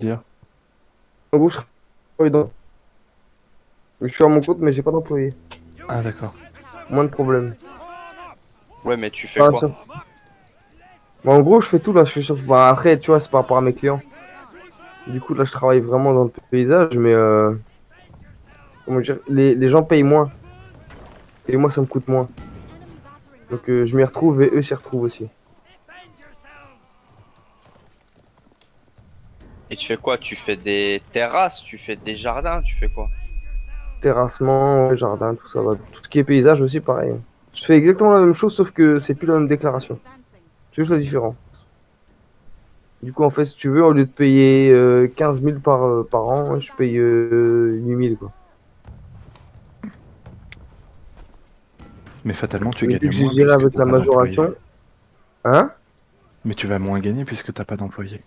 Dire. En gros, je travaille je suis à mon compte, mais j'ai pas d'employé. Ah, d'accord. Moins de problèmes. Ouais, mais tu fais Enfin, quoi? mais en gros, je fais tout là. Je fais sur... Bah, après, tu vois, c'est par rapport à mes clients. Du coup, là, je travaille vraiment dans le paysage, mais comment dire, les gens payent moins. Et moi, ça me coûte moins. Donc, je m'y retrouve et eux s'y retrouvent aussi. Et tu fais quoi? Tu fais des terrasses? Tu fais des jardins? Tu fais quoi? Terrassement, ouais, jardin, tout ça. Tout ce qui est paysage aussi, pareil. Je fais exactement la même chose, sauf que c'est plus la même déclaration. C'est juste la différence. Du coup, en fait, si tu veux, au lieu de payer 15 000 par an, je paye 8 000, quoi. Mais fatalement, tu Et vu gagnes que j'ai moins géré puisque avec t'as la pas d'employé. majoration, hein? Mais tu vas moins gagner puisque t'as pas d'employé.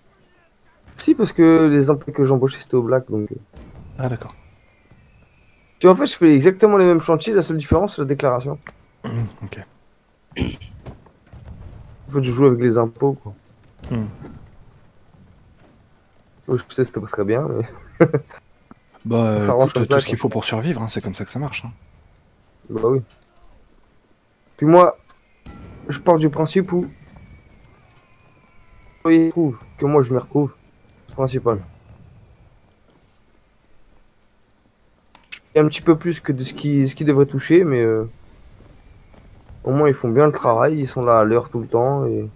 Si, parce que les emplois que j'embauchais, c'était au black. Donc... Ah, d'accord. Tu vois, en fait, je fais exactement les mêmes chantiers. La seule différence, c'est la déclaration. Ok. En fait, je joue avec les impôts, quoi. Hmm. Je sais, c'était pas très bien, mais Bah, on s'arrange comme écoute, tout ça, ce qu'il quoi. faut pour survivre, hein, c'est comme ça que ça marche. Hein. Bah oui. Puis moi, je pars du principe où ils trouvent que moi, je m'y retrouve. C'est le principal. Et un petit peu plus que de ce qui devrait toucher, mais au moins, ils font bien le travail. Ils sont là à l'heure tout le temps. Et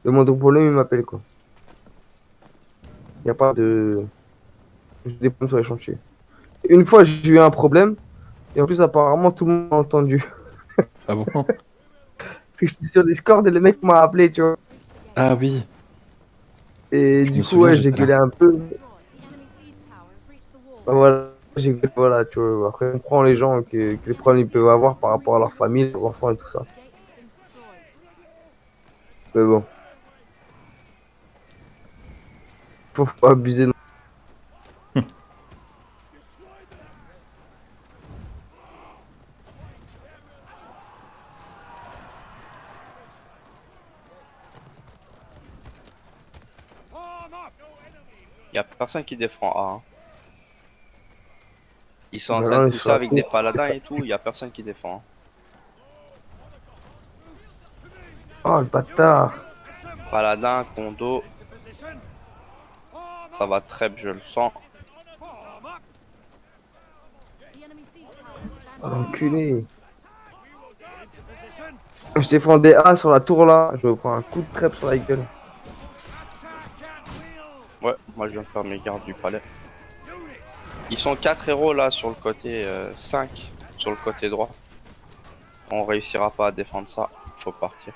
le moindre problème, ils m'appellent, quoi. Il n'y a pas de... Je dépanne sur les chantiers. Une fois, j'ai eu un problème. Et en plus, apparemment, tout le monde a entendu. Ah bon? Parce que j'étais sur Discord et le mec m'a appelé, tu vois. Ah oui, Et je me du coup, souviens, ouais, j'ai j'étais gueulé là. un peu. Bah, voilà, j'ai gueulé, voilà, tu vois. Après, on comprend les gens que les problèmes ils peuvent avoir par rapport à leur famille, leurs enfants et tout ça. Mais bon, faut pas abuser. Non. Y a personne qui défend A, hein. Ils sont en train de Maintenant, on est pousser sur la avec des tour. paladins et tout. Y a personne qui défend, hein. Oh, le bâtard. Paladin, condo, ça va très, je le sens. Oh, l'enculé. Je défendais A sur la tour là. Je me prends un coup de trêve sur la gueule. Ouais, moi je viens de faire mes gardes du palais. Ils sont 4 héros là sur le côté 5 sur le côté droit. On réussira pas à défendre ça, faut partir.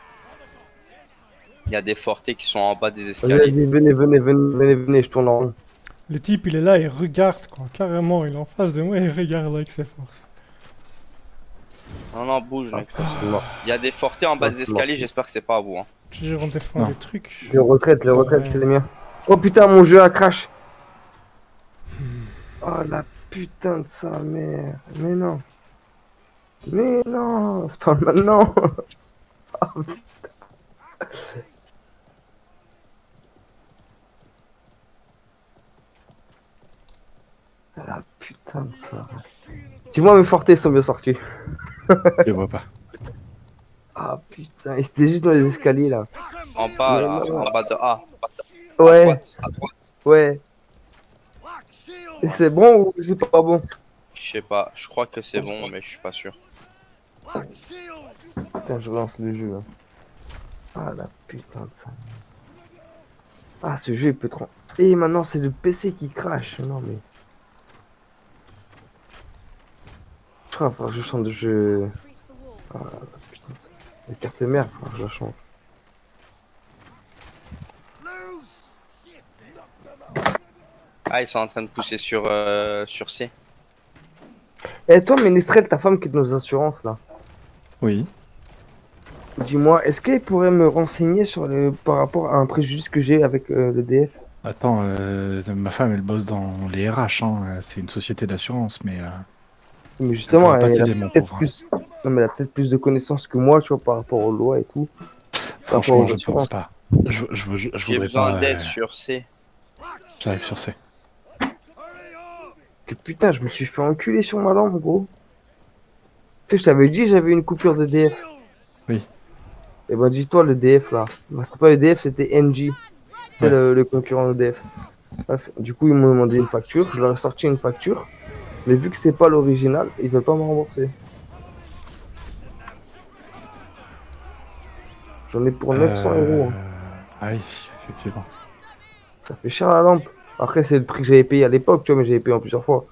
Il y a des fortés qui sont en bas des Vas-y, escaliers. vas-y, venez, venez, venez, venez, venez, je tourne en rond. Le type, il est là, il regarde, quoi. Carrément, il est en face de moi et il regarde avec ses forces. Non, non, bouge, Ah, Nectos. putain, c'est mort. Il y a des fortés en bas Non, des c'est mort. escaliers, j'espère que c'est pas à vous, hein. Toujours on défend Non. des trucs. Les Pas retraites, c'est rien. les miens. Oh putain, mon jeu a crash. Oh la putain de sa mère. Mais non. Mais non, c'est pas maintenant. Ah putain de ça. Dis-moi, mes fortés sont bien sortis. Je les vois pas. Ah putain, ils étaient juste dans les escaliers là. En bas, Mais là, non. en bas de A. À Ouais, droite, à droite. ouais. Et c'est bon ou c'est pas bon? Je sais pas, je crois que c'est bon, mais je suis pas sûr. Putain, je relance le jeu. Hein. Ah la putain de ça. Ah, ce jeu il peut trop. Et maintenant, c'est le PC qui crache. Non mais. Je crois, enfin, je change de jeu. Ah putain de ça. La carte mère, je la change. Ah, ils sont en train de pousser sur C. Et toi, Ménestrel, ta femme qui est dans nos assurances là. Oui. Dis-moi, est-ce qu'elle pourrait me renseigner sur par rapport à un préjudice que j'ai avec le DF? Attends, ma femme, elle bosse dans les RH, hein. C'est une société d'assurance, mais Mais elle justement, pourra pas elle a t'aider, mon peut-être pauvre. Hein. plus. Non, mais elle a peut-être plus de connaissances que moi, tu vois, par rapport aux lois et tout, par rapport Franchement, aux je pense assurances. pas. Je J'ai voudrais besoin pas. d'aide sur C. J'arrive sur C. Que putain, je me suis fait enculer sur ma lampe, gros. Tu sais, je t'avais dit, j'avais une coupure de DF. Oui. Et ben, dis-toi, le DF là. Bah, c'était pas EDF, c'était NG. C'est Ouais. le concurrent EDF. Bref, du coup, ils m'ont demandé une facture. Je leur ai sorti une facture. Mais vu que c'est pas l'original, ils veulent pas me rembourser. J'en ai pour 900 €. Hein. Ah oui, effectivement. Ça fait cher la lampe. Après, c'est le prix que j'avais payé à l'époque, tu vois, mais j'avais payé en plusieurs fois.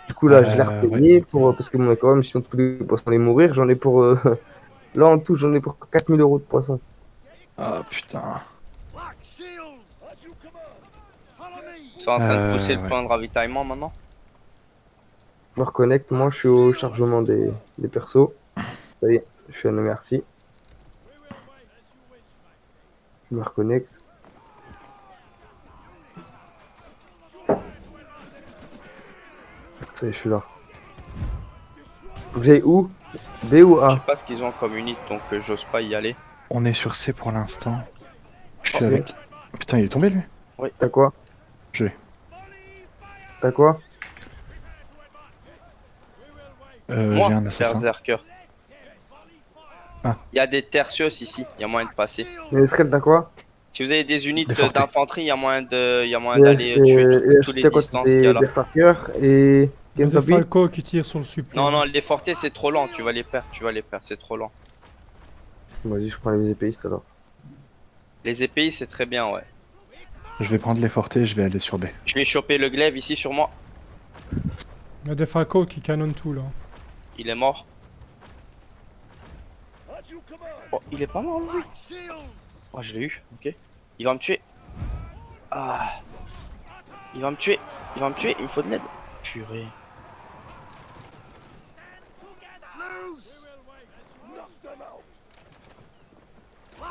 Du coup, là, je l'ai Ouais. repayé pour, parce que quand même, sinon tous les poissons allaient mourir. J'en ai pour. Là, en tout, j'en ai pour 4 000 € de poissons. Ah putain. Ils sont en train de pousser le Ouais. point de ravitaillement maintenant. Je me reconnecte. Moi, je suis au chargement des persos. Ça y est, je suis à merci. Je me reconnecte. Ça y est, je suis là. Faut que j'aille où? B ou Je sais A? pas ce qu'ils ont comme unité, donc j'ose pas y aller. On est sur C pour l'instant. Je suis C. avec. Putain, il est tombé lui. T'as quoi? Je. T'as quoi? Moi, J'ai un assassin. berserker. Ah. Il y a des tertios ici, il y a moyen de passer. Mais Esrel, t'as quoi? Si vous avez des unités Des fortés. d'infanterie, il y a moyen d'aller tuer tous les t'as quoi? distances qu'il y a là. Des Farkers et. Il y a Ken des Papi? Falco qui tirent sur le suppléant. Non, non, les fortés c'est trop lent, tu vas les perdre, c'est trop lent. Vas-y, je prends les épéistes alors. Les épées c'est très bien, ouais. Je vais prendre les fortés et je vais aller sur B. Je vais choper le glaive ici sur moi. Il y a des Falco qui canonnent tout là. Il est mort. Oh, il est pas mort lui. Oh, je l'ai eu, ok. Il va me tuer. Ah. Il va me tuer, il me faut de l'aide. Purée.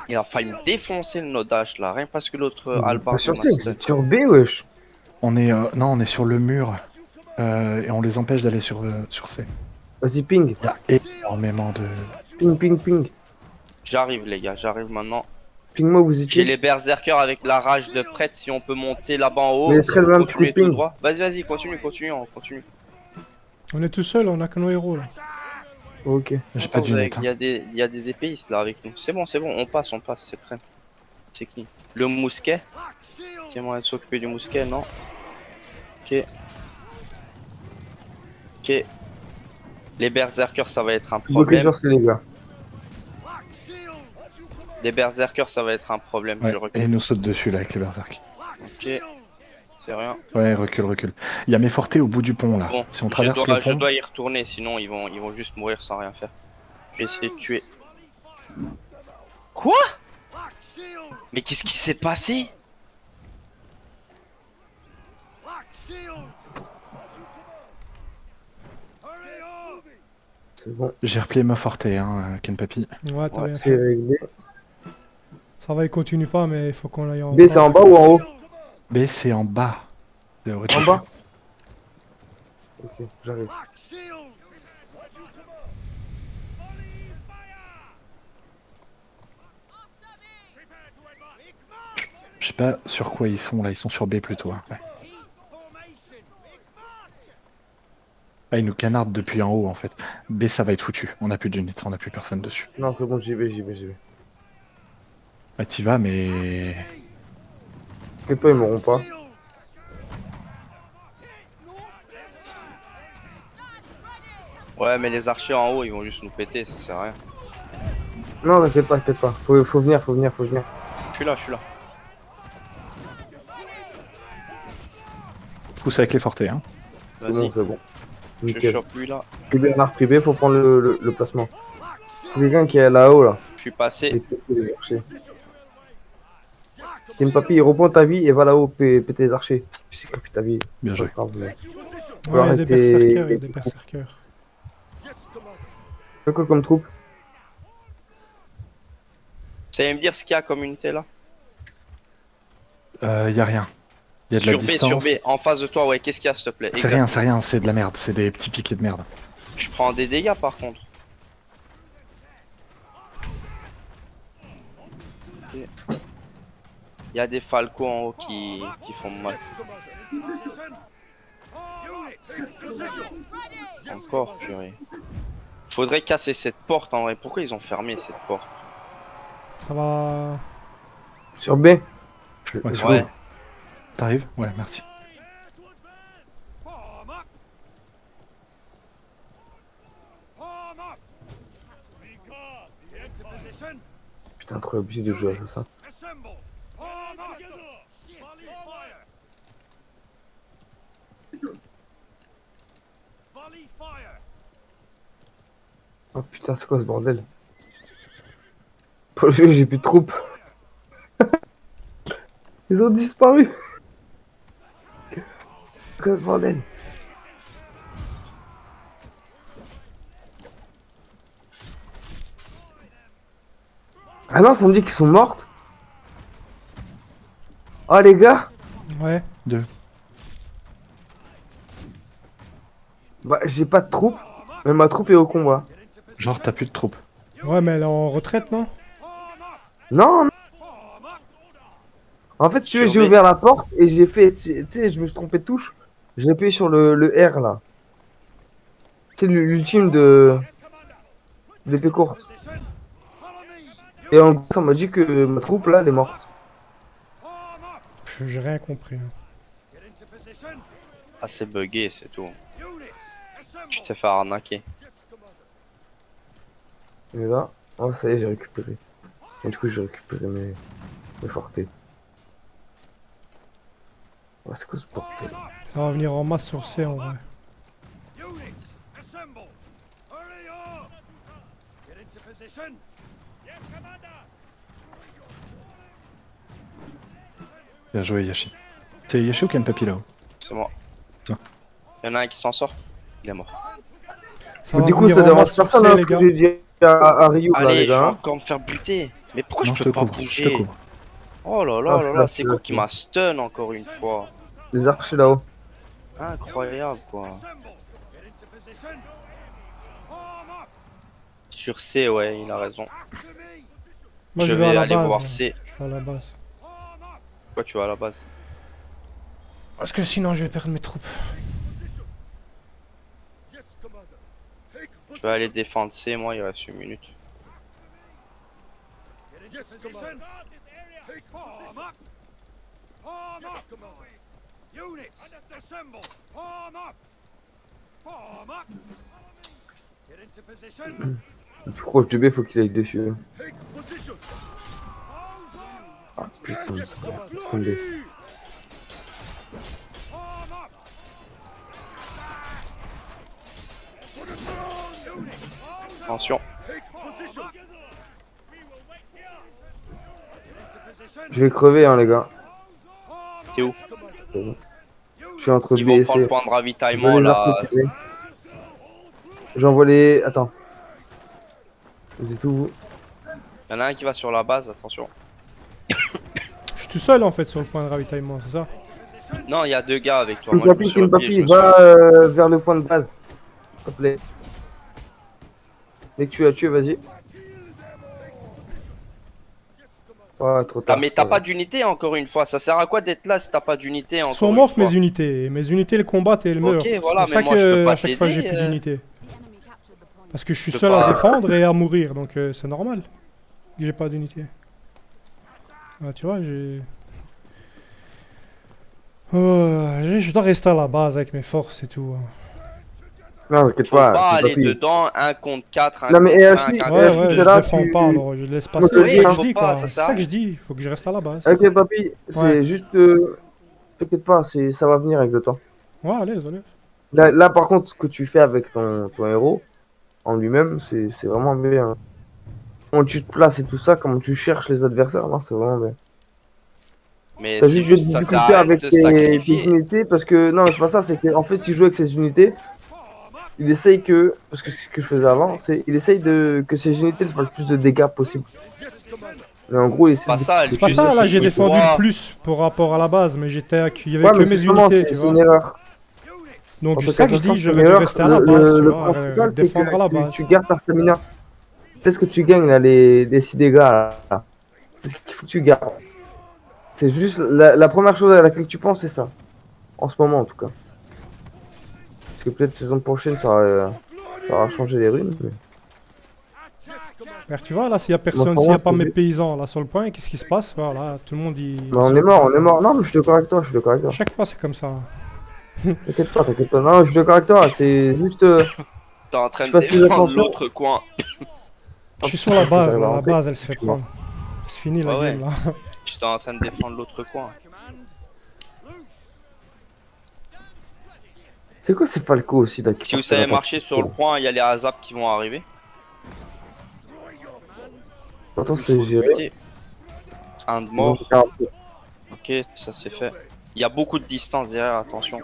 Il a failli me défoncer le nodage là, rien parce que l'autre Albar. Pas sur C, c'est sur B, wesh. On est. Non, on est sur le mur. Et on les empêche d'aller sur C. Vas-y, ping. Il y a énormément de. Ping, ping, ping. J'arrive les gars, j'arrive maintenant. Ping-moi, vous J'ai étiez. les berserkers avec la rage de prêtre, si on peut monter là-bas en haut. Mais Esrel, même, tu Continuez ping. tout droit. Vas-y, continue, on continue. On est tout seul, on a que nos héros là. Ok. J'ai pas d'unité. Il y a des épéistes là avec nous. C'est bon, on passe, c'est crème. C'est clean. Le mousquet. C'est moyen de s'occuper du mousquet, non? Ok. Ok. Les berserkers, ça va être un Bloquez problème. sur C, les gars. Les berserkers, ça va être un problème. Ouais, Je et recule. ils nous sautent dessus là avec les berserk. Ok. C'est rien. Ouais, recule. Il y a mes fortés au bout du pont là. Bon, Si on traverse le je pont. dois y retourner, sinon ils vont juste mourir sans rien faire. Je vais essayer de tuer. Quoi? Mais qu'est-ce qui s'est passé? C'est bon. J'ai replié ma forté, hein, Ken Papi. Ouais, t'as Ouais, bien C'est fait. réglé. Ça va, il continue pas, mais il faut qu'on aille en B, c'est en bas ou en haut? B, c'est en bas. C'est au En rez-de-chaussée. bas? Ok, j'arrive. Je sais pas sur quoi ils sont là, ils sont sur B plutôt. Hein. Ouais. Ah, ils nous canardent depuis en haut en fait. B, ça va être foutu. On a plus d'unités, on a plus personne dessus. Non, c'est bon, j'y vais. Bah, t'y vas, mais. T'inquiète pas, ils m'auront pas. Ouais, mais les archers en haut, ils vont juste nous péter, ça sert à rien. Non, t'inquiète pas. Faut venir. Je suis là. Pousse avec les fortés, hein. C'est bon, Vas-y, c'est bon. je Nickel. chope lui là. Bernard privé, faut prendre le placement. Quelqu'un qui est là-haut, là. Je suis passé. Et péter les archers. Ken Papi, reprends ta vie et va là-haut péter les archers. Tu sacrifies ta vie. Bien joué. Pas grave, mais- Ouais, il y a des arrêter- berserkers, il y a des berserkers. Fais quoi comme troupe? Vous savez me dire ce qu'il y a comme unité là? Y a rien. Y a de la Sur B, distance. en face de toi, ouais, qu'est-ce qu'il y a s'il te plaît? C'est rien, c'est de la merde. C'est des petits piquets de merde. Je prends des dégâts par contre. Ok. Il y a des falcos en haut qui font mal. Encore, purée. Faudrait casser cette porte en vrai. Pourquoi ils ont fermé cette porte? Ça va. Sur B. Ouais, sur Ouais. haut. T'arrives? Ouais, merci. Putain, trop obligé de jouer à ça. Oh putain, c'est quoi ce bordel? Pour le jeu, j'ai plus de troupes. Ils ont disparu. C'est quoi ce bordel? Ah non, ça me dit qu'ils sont mortes. Oh les gars, Ouais. Deux. bah j'ai pas de troupes, mais ma troupe est au combat. Genre, t'as plus de troupes. Ouais, mais elle est en retraite, non? Non, non. En fait, si tu veux, j'ai Surveille. ouvert la porte et j'ai fait, tu sais, je me suis trompé de touche. J'ai appuyé sur le R là. C'est l'ultime de l'épée courte. Et en gros, ça m'a dit que ma troupe là, elle est morte. J'ai rien compris. Hein. Ah, c'est bugué, c'est tout. Tu t'es fait arnaquer. Et là, oh ça y est, j'ai récupéré. Et du coup, j'ai récupéré mes fortés. Oh, c'est quoi ce bordel? Ça va venir en masse sur C en vrai. Bien joué, Yashi. C'est Yashi ou Kenpapi là-haut? C'est moi. Tiens. Il y en a un qui s'en sort. Il est mort. Ça Mais va du coup, venir ça en dérange masse sur personne, C, hein, les ce que gars. j'ai dit à Ryu là, Allez, les je vais gars. encore me faire buter. Mais pourquoi Non, je peux pas je te bouger? couvre. Oh là Ah, là là c'est là, là, c'est c'est quoi là, qui c'est m'a stun encore une fois? Les archers là-haut. Incroyable quoi. Sur C, ouais, il a raison. Moi, je vais à vais la aller base. voir là. C. Je vais à la base. Pourquoi tu vas à la base? Parce que sinon, je vais perdre mes troupes. Je vais aller défendre C, moi il reste une minute. Le plus proche de B, faut qu'il aille dessus. Ah putain, laisse tomber. Attention. Je vais crever, hein, les gars. T'es où? Je suis entre Ils B et vont prendre C. le point de Je vais ravitaillement les là. archers. J'envoie les. Attends. Vous êtes où vous? Il y en a un qui va sur la base, attention. Je suis tout seul en fait sur le point de ravitaillement, c'est ça? Non, il y a deux gars avec toi. Moi je me Papi, suis replié, je Papi, me suis... va vers le point de base. S'il te plaît. Dès que tu l'as tué, vas-y. Ouais, trop Ah, tard. mais t'as pas d'unité encore une fois. Ça sert à quoi d'être là si t'as pas d'unité encore Ils sont une mortes fois? mes unités. Mes unités, elles combattent et elles meurent. Ok, C'est voilà, pour ça mais moi, je peux que pas à chaque fois j'ai t'aider, plus d'unités. Parce que je suis Je peux seul pas- à défendre et à mourir, donc c'est normal que j'ai pas d'unité. Ah, tu vois, j'ai... Je dois rester à la base avec mes forces et tout. Non, t'inquiète Faut pas. pas aller Papi. dedans, 1 contre 4, 1 Non, mais contre RHI, 5, 1 Ouais, contre ouais, t'es je là, défends tu- pas, alors je laisse Moi, passer. je C'est dis, ça que hein. je dis, Faut pas, quoi. ça C'est sert à ça que rien. je dis. Il faut que je reste à la base. Ok, Papi, c'est Ouais. juste. T'inquiète pas, ça va venir avec le temps. Ouais, allez, allez. Là, par contre, ce que tu fais avec ton héros, en lui-même, c'est vraiment bien. Comment tu te places et tout ça, comment tu cherches les adversaires, non, c'est vraiment bien. Mais T'as c'est juste des juste, ça sert difficultés à rien de avec te tes sacrifier. unités parce que. Non, c'est pas ça, c'est qu'en fait, il joue avec ses unités. Il essaye que. Parce que c'est ce que je faisais avant, c'est. Il essaye que ses unités fassent le plus de dégâts possible. Mais en gros, il essaie Pas ça, C'est pas Tu ça, sais, là, j'ai il défendu doit- le plus par rapport à la base, mais il y avait Ouais, que mais mes justement, unités, tu c'est vois. une erreur. Donc En c'est tout ça cas, que je ça sent dis, que c'est j'aurais une dû erreur. rester à la base, tu vois, principal, c'est défendre à la que base. tu gardes ta stamina. Tu sais ce que tu gagnes, là, les 6 dégâts, là. C'est ce qu'il faut que tu gardes. C'est juste la première chose à laquelle tu penses, c'est ça. En ce moment, en tout cas. Parce que peut-être saison prochaine, ça aura changé les runes. Mais... Merde, tu vois, là, s'il y a Moi, personne, pour s'il n'y moi, a pas c'est mes juste- paysans là sur le point, qu'est-ce qui se passe? Voilà, tout le monde y. Mais on est mort, on est mort. Non, mais je suis d'accord avec toi, je suis d'accord avec toi. Chaque fois, c'est comme ça. T'inquiète pas, t'inquiète pas. Non, je suis d'accord avec toi. C'est juste. T'es en train Tu de fasses plus défendre attention. l'autre coin. Je suis sur la base, J'arrive à là, la rentrer. base, elle se fait Tu vois. prendre. C'est fini la Ouais, game, là. J'étais en train de défendre l'autre coin. C'est quoi ces Falco aussi là, qui Si vous partent à savez l'attaque? marcher sur le point, il y a les ASAP qui vont arriver. Attends, Il c'est faut géré. buter. Un de mort. Donc, Ok, ça c'est fait. Il y a beaucoup de distance derrière, attention.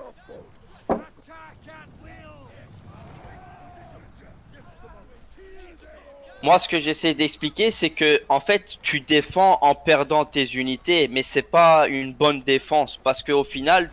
Moi, ce que j'essaie d'expliquer, c'est que en fait, tu défends en perdant tes unités, mais c'est pas une bonne défense parce qu'au final,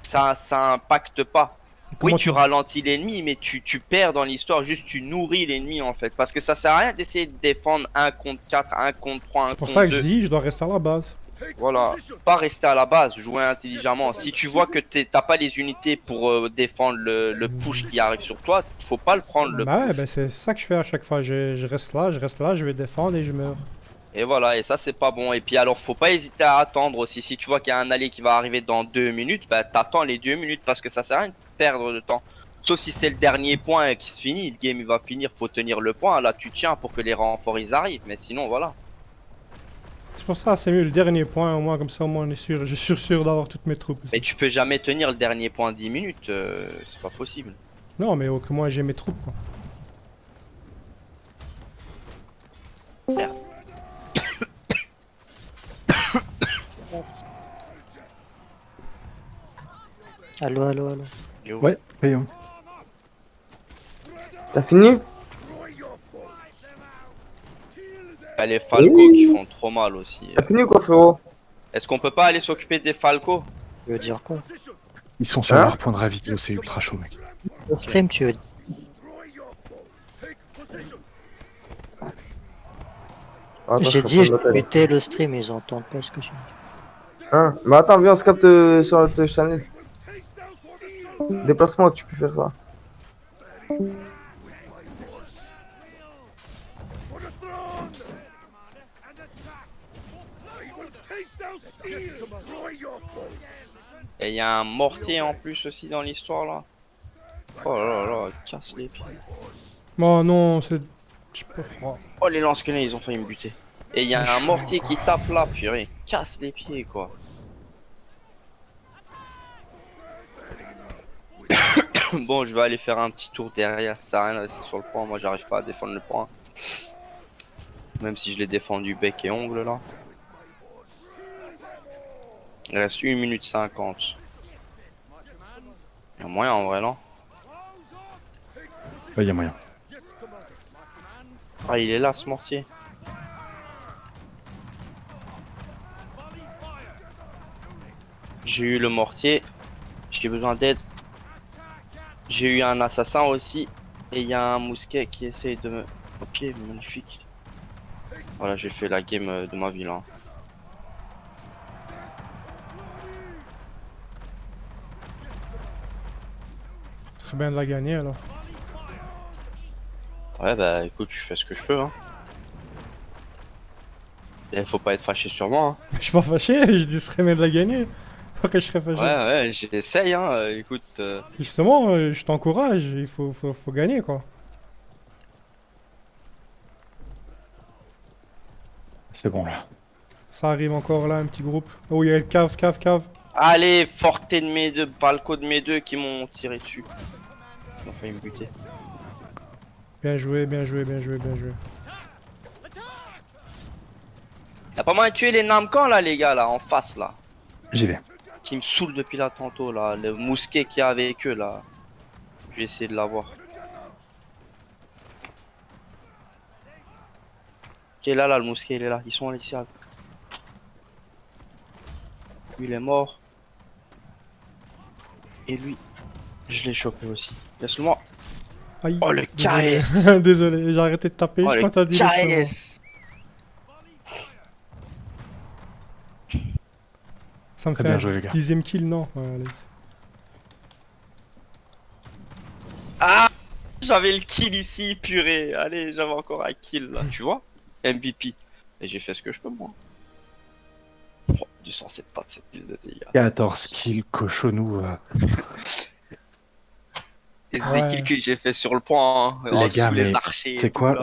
ça impacte pas. Oui, Comment tu ralentis l'ennemi, mais tu perds dans l'histoire. Juste, tu nourris l'ennemi en fait, parce que ça sert à rien d'essayer de défendre un contre 4, un contre 3, un C'est pour contre ça que je 2. dis, je dois rester à la base. Voilà, pas rester à la base, jouer intelligemment. Si tu vois que t'as pas les unités pour défendre le push qui arrive sur toi, faut pas le prendre le Bah ouais, push. ben c'est ça que je fais à chaque fois. Je reste là, je vais défendre et je meurs. Et voilà, et ça c'est pas bon. Et puis alors, faut pas hésiter à attendre aussi. Si tu vois qu'il y a un allié qui va arriver dans 2 minutes, bah t'attends les 2 minutes parce que ça sert à rien de perdre de temps. Sauf si c'est le dernier point qui se finit, le game il va finir, faut tenir le point. Là, tu tiens pour que les renforts ils arrivent, mais sinon voilà. C'est pour ça, c'est mieux le dernier point, au moins comme ça, au moins on est sûr. Je suis sûr d'avoir toutes mes troupes. Mais tu peux jamais tenir le dernier point 10 minutes, c'est pas possible. Non, mais au moins j'ai mes troupes, quoi. Allô, allô, allô. Yo. Ouais, payons. T'as fini? Il y a les Falco Oui. qui font trop mal aussi. T'as fini ou quoi, frérot? Est-ce qu'on peut pas aller s'occuper des Falco? Tu veux dire quoi? Ils sont sur Hein leur point de ravito, c'est ultra chaud, mec. Le stream, tu veux dire? Attends, J'ai je suis dit, en je train de noter. mutais le stream, ils entendent pas ce que tu dis. Hein? Mais attends, viens, on se capte sur notre channel. Déplacement, tu peux faire ça. Et il y a un mortier en plus aussi dans l'histoire là. Oh là là, casse les pieds. Oh non, c'est. Je peux pas. Oh les lance-canons ils ont failli me buter. Et il y a un mortier qui tape là, purée. Casse les pieds quoi. Bon, je vais aller faire un petit tour derrière. Ça sert à rien de rester sur le point. Moi, j'arrive pas à défendre le point. Même si je l'ai défendu bec et ongle là. Il reste 1 minute 50. Il y a moyen en vrai, non? Ouais, y a moyen. Ah, il est là ce mortier. J'ai eu le mortier. J'ai besoin d'aide. J'ai eu un assassin aussi. Et il y a un mousquet qui essaye de me... Ok, magnifique. Voilà, j'ai fait la game de ma vie là. Ce serait bien de la gagner alors. Ouais, bah écoute, je fais ce que je peux. Hein. Et faut pas être fâché sur moi. Hein. Je suis pas fâché, je dis ce serait bien de la gagner. Pourquoi je serais fâché? Ouais, ouais, j'essaye. Hein. Écoute, Justement, je t'encourage, il faut gagner quoi. C'est bon, là. Ça arrive encore là, un petit groupe. Oh, il y a le cave, cave, cave. allez, forté de mes deux, Falco de mes deux qui m'ont tiré dessus. Ils ont failli me buter. Bien joué, bien joué, bien joué, bien joué. T'as pas moyen de tuer les Namkans là, les gars, là, en face là. J'y vais. Qui me saoule depuis là tantôt là. Le mousquet qu'il y a avec eux là. Je vais essayer de l'avoir. Ok, là, le mousquet il est là. Ils sont ici. Lui il est mort. Et lui, je l'ai chopé aussi. Laisse-le-moi. Aïe. Oh, le Désolé. KS. Désolé, j'ai arrêté de taper Oh, juste le quand t'as dit laisse-le-moi. KS. Ça me Très fait bien un joué, les gars. 10ème kill, non? Ouais, allez. Ah, j'avais le kill ici, purée. Allez, j'avais encore un kill là, tu vois? MVP. Et j'ai fait ce que je peux, moi. Oh, du 177 000 de dégâts. 14 kills cochonou. Et c'est des kills Ouais. que j'ai fait sur le point, hein, Les gars, sous les mais archers et c'est tout quoi? là.